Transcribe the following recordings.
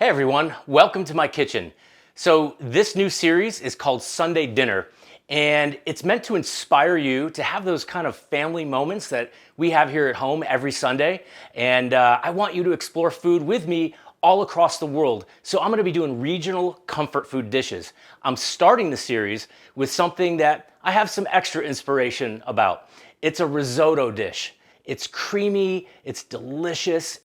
Hey everyone, welcome to my kitchen. So this new series is called Sunday Dinner, and it's meant to inspire you to have those kind of family moments that we have here at home every Sunday. And I want you to explore food with me all across the world. So I'm gonna be doing regional comfort food dishes. I'm starting the series with something that I have some extra inspiration about. It's a risotto dish. It's creamy, it's delicious.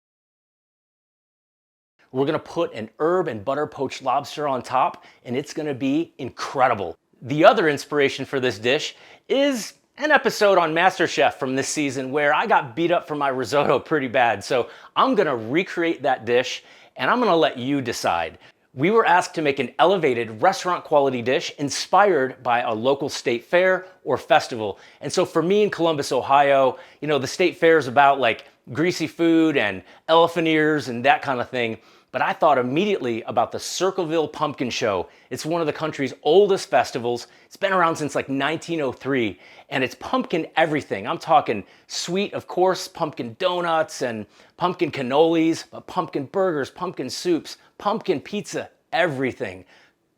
We're gonna put an herb and butter poached lobster on top, and it's gonna be incredible. The other inspiration for this dish is an episode on MasterChef from this season where I got beat up for my risotto pretty bad. So I'm gonna recreate that dish, and I'm gonna let you decide. We were asked to make an elevated restaurant quality dish inspired by a local state fair or festival. And so for me in Columbus, Ohio, you know, the state fair is about like greasy food and elephant ears and that kind of thing. But I thought immediately about the Circleville Pumpkin Show. It's one of the country's oldest festivals. It's been around since like 1903, and it's pumpkin everything. I'm talking sweet, of course, pumpkin donuts and pumpkin cannolis, but pumpkin burgers, pumpkin soups, pumpkin pizza, everything.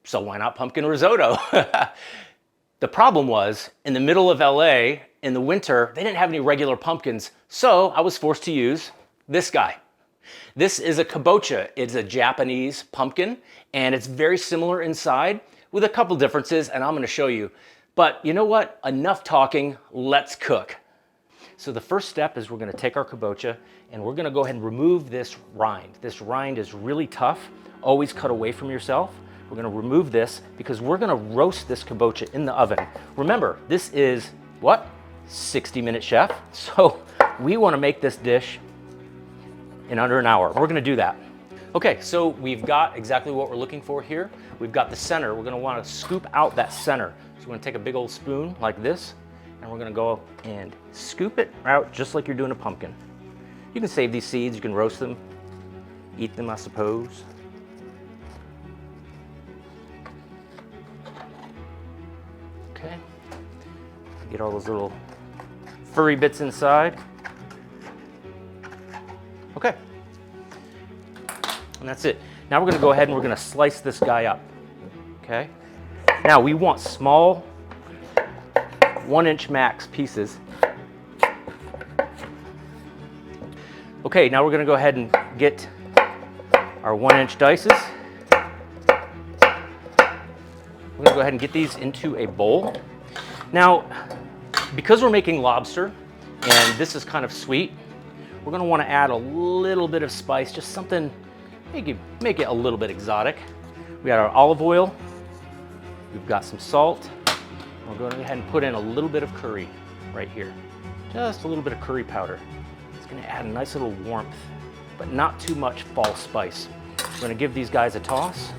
So why not pumpkin risotto? The problem was, in the middle of LA, in the winter, they didn't have any regular pumpkins, so I was forced to use this guy. This is a kabocha. It's a Japanese pumpkin, and it's very similar inside with a couple differences, and I'm gonna show you. But you know what? Enough talking, let's cook. So the first step is we're gonna take our kabocha, and we're gonna go ahead and remove this rind. This rind is really tough. Always cut away from yourself. We're gonna remove this because we're gonna roast this kabocha in the oven. Remember, this is, what? 60-minute chef. So we wanna make this dish in under an hour. We're gonna do that. Okay, so we've got exactly what we're looking for here. We've got the center. We're gonna wanna scoop out that center. So we're gonna take a big old spoon like this, and we're gonna go and scoop it out just like you're doing a pumpkin. You can save these seeds, you can roast them, eat them, I suppose. Okay, get all those little furry bits inside. Okay, and that's it. Now we're gonna go ahead and we're gonna slice this guy up, okay? Now we want small, 1-inch max pieces. Okay, now we're gonna go ahead and get our 1-inch dices. We're gonna go ahead and get these into a bowl. Now, because we're making lobster, and this is kind of sweet, we're gonna wanna add a little bit of spice, just something, make it a little bit exotic. We got our olive oil, we've got some salt. We're gonna go ahead and put in a little bit of curry right here. Just a little bit of curry powder. It's gonna add a nice little warmth, but not too much false spice. We're gonna give these guys a toss.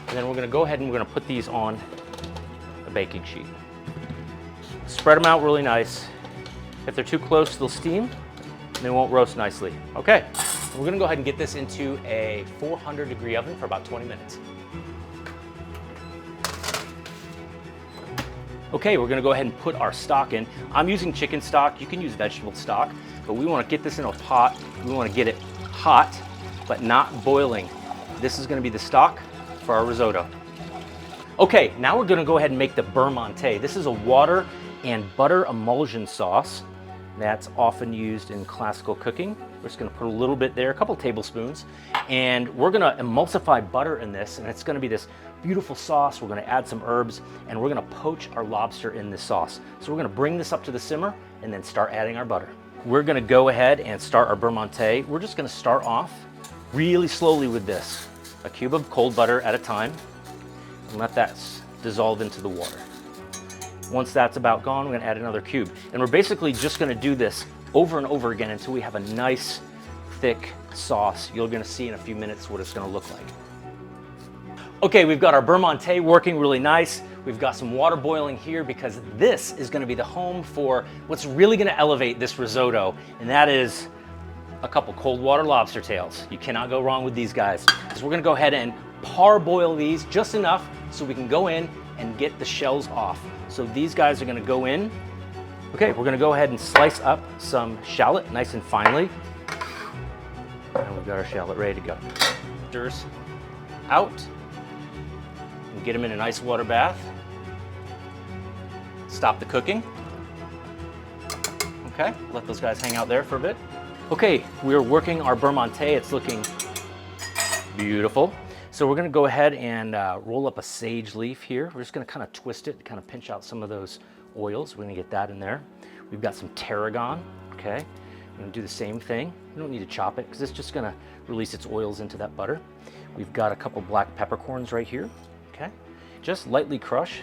And then we're gonna go ahead and we're gonna put these on a baking sheet. Spread them out really nice. If they're too close, they'll steam and they won't roast nicely. Okay, we're gonna go ahead and get this into a 400-degree oven for about 20 minutes. Okay, we're gonna go ahead and put our stock in. I'm using chicken stock, you can use vegetable stock, but we wanna get this in a pot. We wanna get it hot, but not boiling. This is gonna be the stock for our risotto. Okay, now we're gonna go ahead and make the beurre monté. This is a water and butter emulsion sauce that's often used in classical cooking. We're just gonna put a little bit there, a couple tablespoons, and we're gonna emulsify butter in this, and it's gonna be this beautiful sauce. We're gonna add some herbs, and we're gonna poach our lobster in this sauce. So we're gonna bring this up to the simmer and then start adding our butter. We're gonna go ahead and start our beurre monté. We're just gonna start off really slowly with this. A cube of cold butter at a time, and let that dissolve into the water. Once that's about gone, we're gonna add another cube. And we're basically just gonna do this over and over again until we have a nice, thick sauce. You're gonna see in a few minutes what it's gonna look like. Okay, we've got our beurre monté working really nice. We've got some water boiling here because this is gonna be the home for what's really gonna elevate this risotto, and that is a couple cold water lobster tails. You cannot go wrong with these guys. So we're gonna go ahead and parboil these just enough so we can go in and get the shells off. So these guys are gonna go in Okay, we're gonna go ahead and slice up some shallot nice and finely. And we've got our shallot ready to go. Stirs out and get them in an ice water bath. Stop the cooking. Okay, let those guys hang out there for a bit. Okay, we're working our beurre monté. It's looking beautiful. So we're gonna go ahead and roll up a sage leaf here. We're just gonna kind of twist it, kind of pinch out some of those oils. We're gonna get that in there. We've got some tarragon, okay? We're gonna do the same thing. We don't need to chop it because it's just gonna release its oils into that butter. We've got a couple black peppercorns right here, okay? Just lightly crush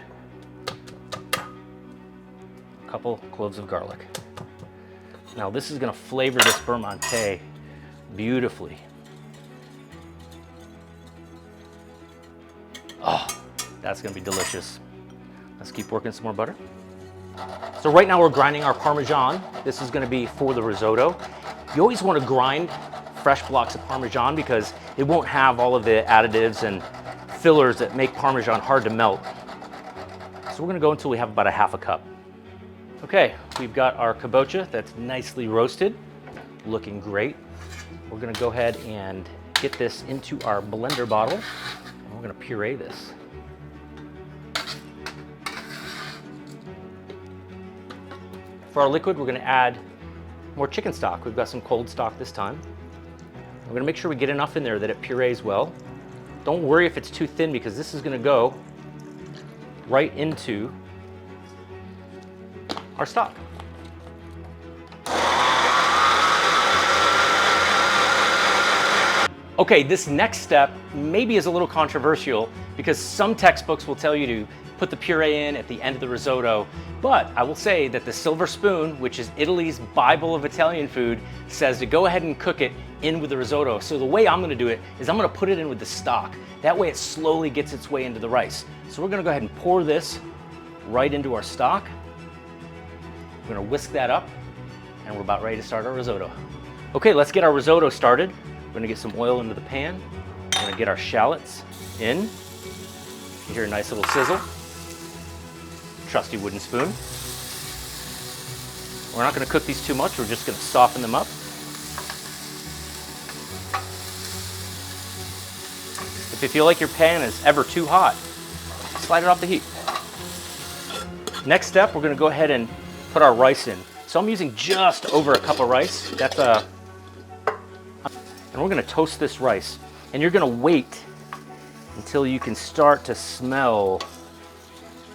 a couple cloves of garlic. Now this is gonna flavor this beurre monté beautifully. Oh, that's gonna be delicious. Let's keep working some more butter. So right now we're grinding our Parmesan. This is gonna be for the risotto. You always wanna grind fresh blocks of Parmesan because it won't have all of the additives and fillers that make Parmesan hard to melt. So we're gonna go until we have about a half a cup. Okay, we've got our kabocha that's nicely roasted, looking great. We're gonna go ahead and get this into our blender bottle. And we're gonna puree this. For our liquid, we're gonna add more chicken stock. We've got some cold stock this time. We're gonna make sure we get enough in there that it purees well. Don't worry if it's too thin because this is gonna go right into our stock. Okay, this next step maybe is a little controversial because some textbooks will tell you to put the puree in at the end of the risotto, but I will say that the silver spoon, which is Italy's Bible of Italian food, says to go ahead and cook it in with the risotto. So the way I'm gonna do it is I'm gonna put it in with the stock. That way it slowly gets its way into the rice. So we're gonna go ahead and pour this right into our stock. We're gonna whisk that up and we're about ready to start our risotto. Okay, let's get our risotto started. We're gonna get some oil into the pan. We're gonna get our shallots in. You hear a nice little sizzle. Trusty wooden spoon. We're not gonna cook these too much, we're just gonna soften them up. If you feel like your pan is ever too hot, slide it off the heat. Next step, we're gonna go ahead and put our rice in. So I'm using just over a cup of rice. And we're gonna toast this rice. And you're gonna wait until you can start to smell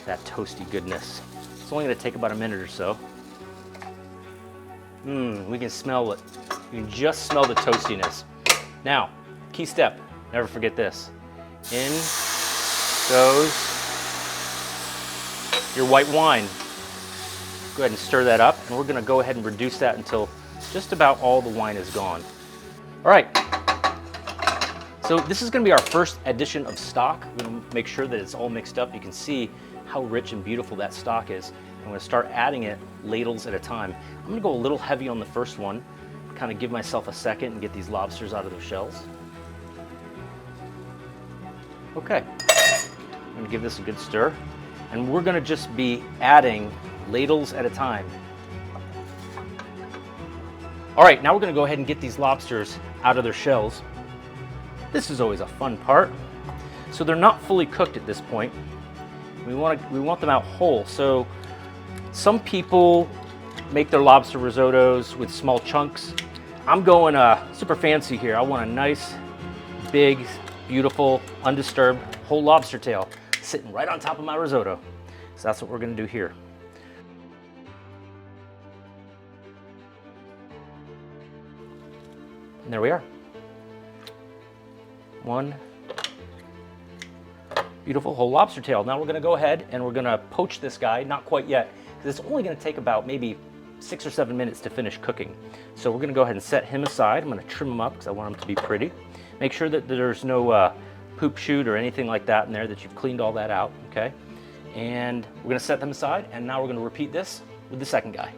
that toasty goodness. It's only gonna take about a minute or so. We can smell it. You can just smell the toastiness. Now, key step, never forget this. In goes your white wine. Go ahead and stir that up, and we're gonna go ahead and reduce that until just about all the wine is gone. All right, so this is gonna be our first addition of stock. We're gonna make sure that it's all mixed up. You can see how rich and beautiful that stock is. I'm gonna start adding it ladles at a time. I'm gonna go a little heavy on the first one, kind of give myself a second and get these lobsters out of their shells. Okay, I'm gonna give this a good stir, and we're gonna just be adding ladles at a time. All right, now we're gonna go ahead and get these lobsters out of their shells. This is always a fun part. So they're not fully cooked at this point. We want them out whole. So some people make their lobster risottos with small chunks. I'm going super fancy here. I want a nice, big, beautiful, undisturbed whole lobster tail sitting right on top of my risotto. So that's what we're gonna do here. And there we are. One beautiful whole lobster tail. Now we're gonna go ahead and we're gonna poach this guy, not quite yet, because it's only gonna take about maybe 6 or 7 minutes to finish cooking. So we're gonna go ahead and set him aside. I'm gonna trim him up because I want him to be pretty. Make sure that there's no poop chute or anything like that in there, that you've cleaned all that out, okay? And we're gonna set them aside, and now we're gonna repeat this with the second guy.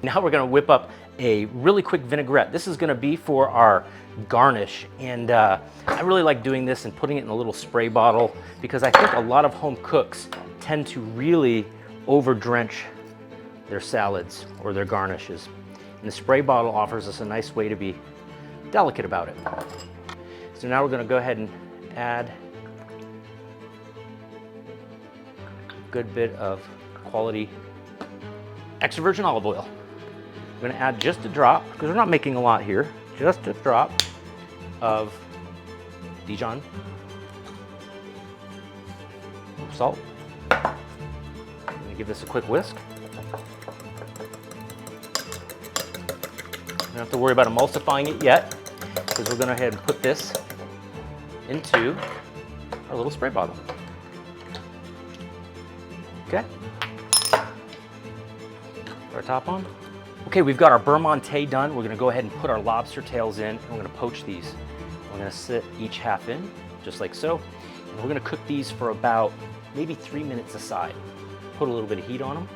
Now we're gonna whip up a really quick vinaigrette. This is gonna be for our garnish, and I really like doing this and putting it in a little spray bottle because I think a lot of home cooks tend to really over drench their salads or their garnishes. And the spray bottle offers us a nice way to be delicate about it. So now we're going to go ahead and add a good bit of quality extra virgin olive oil. I'm going to add just a drop, because we're not making a lot here, just a drop of Dijon salt. I'm going to give this a quick whisk. Don't have to worry about emulsifying it yet, because we're going to go ahead and put this into our little spray bottle. Okay. Put our top on. Okay, we've got our beurre monté done. We're going to go ahead and put our lobster tails in, and we're going to poach these. We're going to sit each half in, just like so. And we're going to cook these for about maybe 3 minutes aside. Put a little bit of heat on them.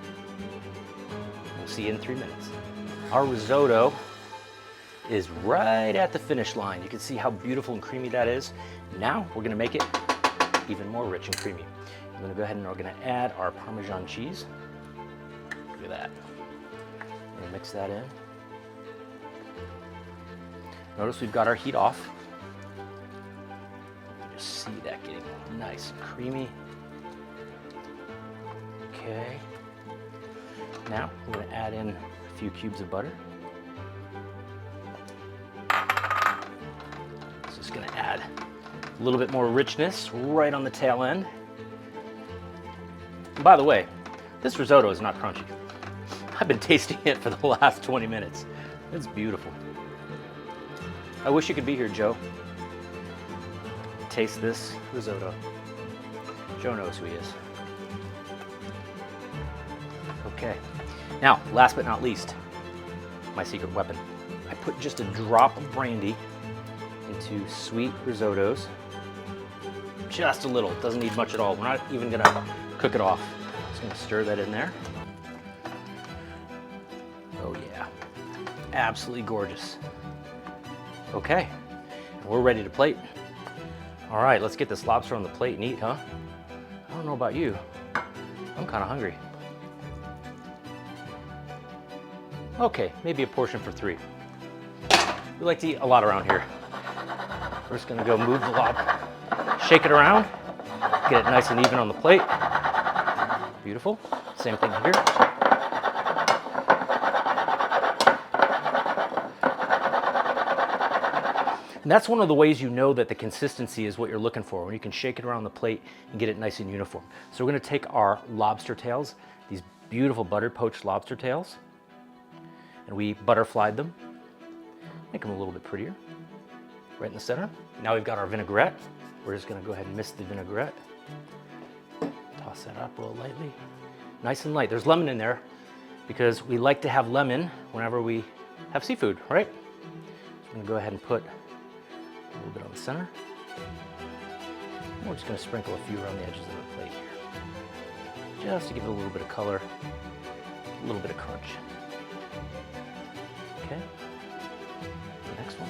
We'll see you in 3 minutes. Our risotto is right at the finish line. You can see how beautiful and creamy that is. Now we're gonna make it even more rich and creamy. I'm gonna go ahead and we're gonna add our Parmesan cheese. Look at that. I'm gonna mix that in. Notice we've got our heat off. You can just see that getting nice and creamy. Okay. Now we're gonna add in a few cubes of butter. Going to add a little bit more richness right on the tail end. And by the way, this risotto is not crunchy. I've been tasting it for the last 20 minutes. It's beautiful. I wish you could be here, Joe. Taste this risotto. Joe knows who he is. Okay. Now, last but not least, my secret weapon. I put just a drop of brandy into sweet risottos. Just a little, doesn't need much at all. We're not even gonna cook it off. Just gonna stir that in there. Oh yeah, absolutely gorgeous. Okay, we're ready to plate. All right, let's get this lobster on the plate and eat, huh? I don't know about you, I'm kind of hungry. Okay, maybe a portion for 3. We like to eat a lot around here. We're just gonna go move the lob, shake it around, get it nice and even on the plate. Beautiful. Same thing here. And that's one of the ways you know that the consistency is what you're looking for, when you can shake it around the plate and get it nice and uniform. So we're gonna take our lobster tails, these beautiful buttered poached lobster tails, and we butterflied them, make them a little bit prettier. Right in the center. Now we've got our vinaigrette. We're just gonna go ahead and mist the vinaigrette. Toss that up real lightly. Nice and light. There's lemon in there because we like to have lemon whenever we have seafood, right? So I'm gonna go ahead and put a little bit on the center. And we're just gonna sprinkle a few around the edges of the plate here. Just to give it a little bit of color, a little bit of crunch. Okay, the next one.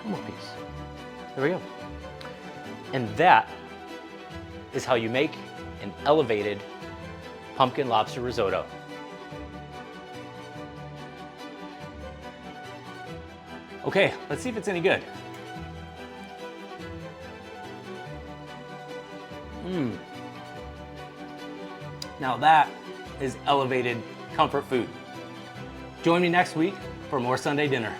One more piece. There we go. And that is how you make an elevated pumpkin lobster risotto. Okay, let's see if it's any good. Now that is elevated comfort food. Join me next week for more Sunday dinner.